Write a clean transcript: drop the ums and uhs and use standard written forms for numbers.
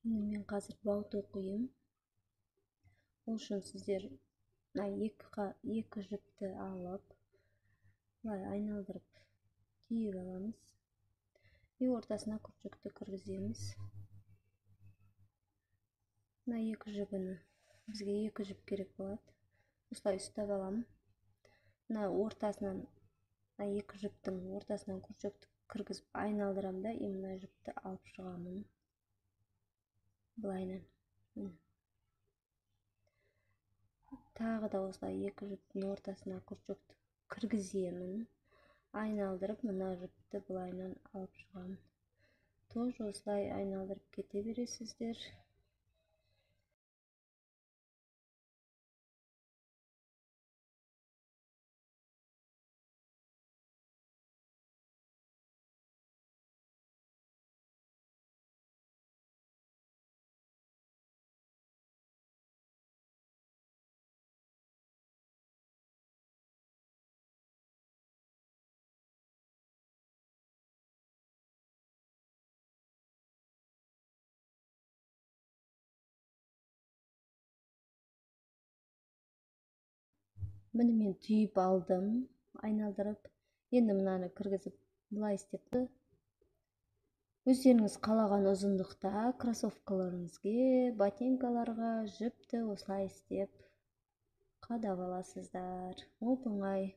Мен қазір баут оқуйм. Ол үшін сіздер екі жіпті алып, былай айналдырып түйіп аламыз. И ортасына күршекті кіргіземіз. Мына екі жібіні, бізге екі жіп керек болады. Осылай ұстап алам. Мына ортасынан, екі жіптің ортасынан күршекті кіргізіп айналдырам да, и мына жіпті алып шығамын. Былайынан. Тағы да осылай екі жіптің ортасына күршекті кіргіземін. Айналдырып, мына жіпті былайынан алып шығамын. Тоже осылай айналдырып кете бересіздер. Міне мен түйіп алдым, айналдырып. Енді мынаны кіргізіп, былай істеп. Өздеріңіз қалаған ұзындықта кроссовкаларыңызге, ботинкаларға жіпті осылай істеп қадап аласыздар. Оп-оңай.